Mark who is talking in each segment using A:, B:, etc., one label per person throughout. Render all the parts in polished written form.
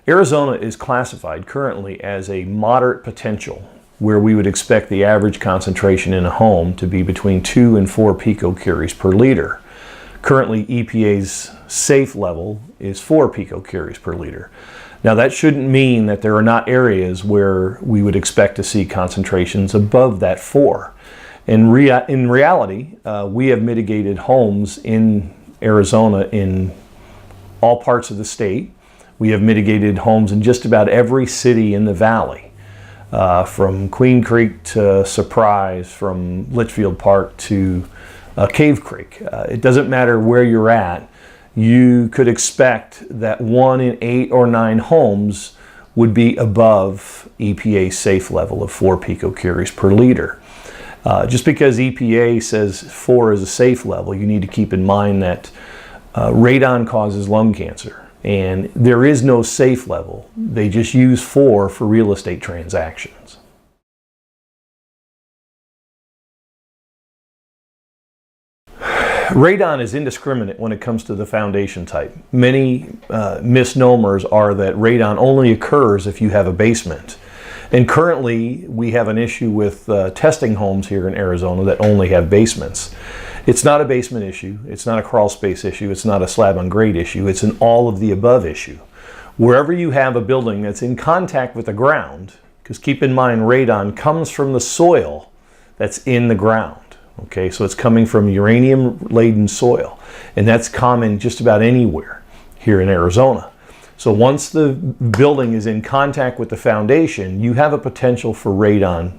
A: Arizona is classified currently as a moderate potential, where we would expect the average concentration in a home to be between 2 and 4 picocuries per liter. Currently, EPA's safe level is 4 picocuries per liter. Now, that shouldn't mean that there are not areas where we would expect to see concentrations above that 4. In reality, we have mitigated homes in Arizona in all parts of the state. We have mitigated homes in just about every city in the valley, from Queen Creek to Surprise, from Litchfield Park to Cave Creek. It doesn't matter where you're at. You could expect that 1 in 8 or 9 homes would be above EPA's safe level of 4 picocuries per liter. Just because EPA says 4 is a safe level, you need to keep in mind that radon causes lung cancer, and there is no safe level. They just use 4 for real estate transactions. Radon is indiscriminate when it comes to the foundation type. Many misnomers are that radon only occurs if you have a basement. And currently, we have an issue with testing homes here in Arizona that only have basements. It's not a basement issue. It's not a crawl space issue. It's not a slab on grade issue. It's an all of the above issue. Wherever you have a building that's in contact with the ground, because keep in mind, radon comes from the soil that's in the ground. Okay, so it's coming from uranium-laden soil, and that's common just about anywhere here in Arizona. So once the building is in contact with the foundation, you have a potential for radon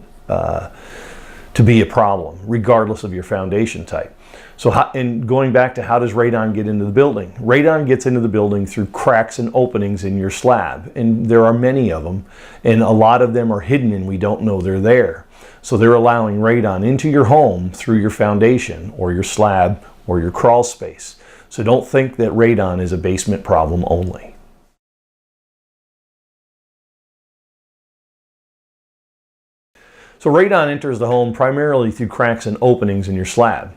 A: to be a problem, regardless of your foundation type. So, and going back to how does radon get into the building? Radon gets into the building through cracks and openings in your slab, and there are many of them, and a lot of them are hidden and we don't know they're there. So they're allowing radon into your home through your foundation or your slab or your crawl space. So don't think that radon is a basement problem only. So radon enters the home primarily through cracks and openings in your slab.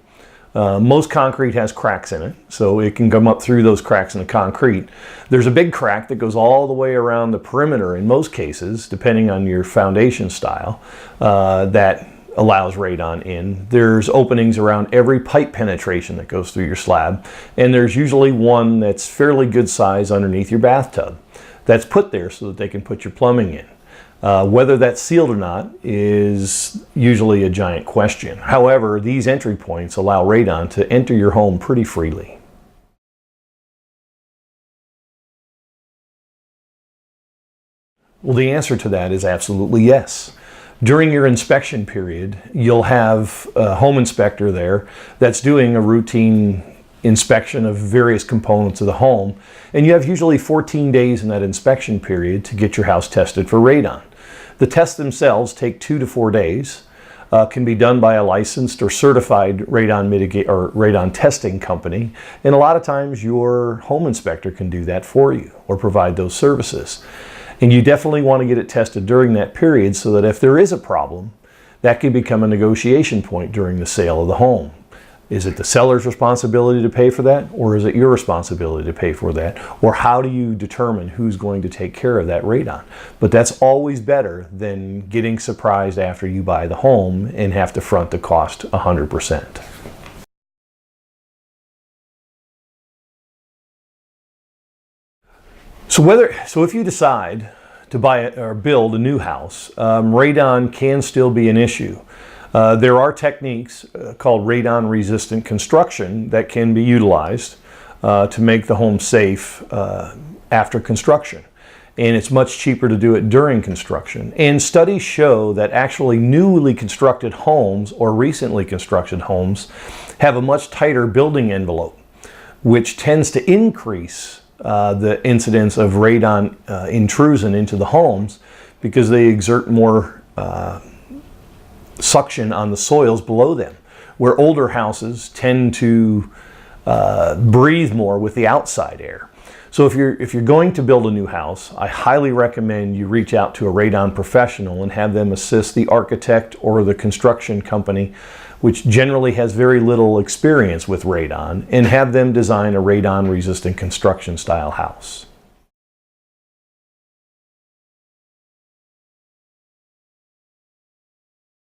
A: Most concrete has cracks in it, so it can come up through those cracks in the concrete. There's a big crack that goes all the way around the perimeter in most cases, depending on your foundation style, that allows radon in. There's openings around every pipe penetration that goes through your slab, and there's usually one that's fairly good size underneath your bathtub that's put there so that they can put your plumbing in. Whether that's sealed or not is usually a giant question. However, these entry points allow radon to enter your home pretty freely. Well, the answer to that is absolutely yes. During your inspection period, you'll have a home inspector there that's doing a routine inspection of various components of the home, and you have usually 14 days in that inspection period to get your house tested for radon. The tests themselves take 2 to 4 days, can be done by a licensed or certified radon testing company, and a lot of times your home inspector can do that for you or provide those services. And you definitely want to get it tested during that period so that if there is a problem, that can become a negotiation point during the sale of the home. Is it the seller's responsibility to pay for that, or is it your responsibility to pay for that? Or how do you determine who's going to take care of that radon? But that's always better than getting surprised after you buy the home and have to front the cost 100%. So if you decide to buy or build a new house, radon can still be an issue. There are techniques called radon-resistant construction that can be utilized to make the home safe after construction. And it's much cheaper to do it during construction. And studies show that actually newly constructed homes or recently constructed homes have a much tighter building envelope, which tends to increase the incidence of radon intrusion into the homes because they exert more suction on the soils below them, where older houses tend to breathe more with the outside air. So if you're going to build a new house, I highly recommend you reach out to a radon professional and have them assist the architect or the construction company, which generally has very little experience with radon, and have them design a radon resistant construction style house.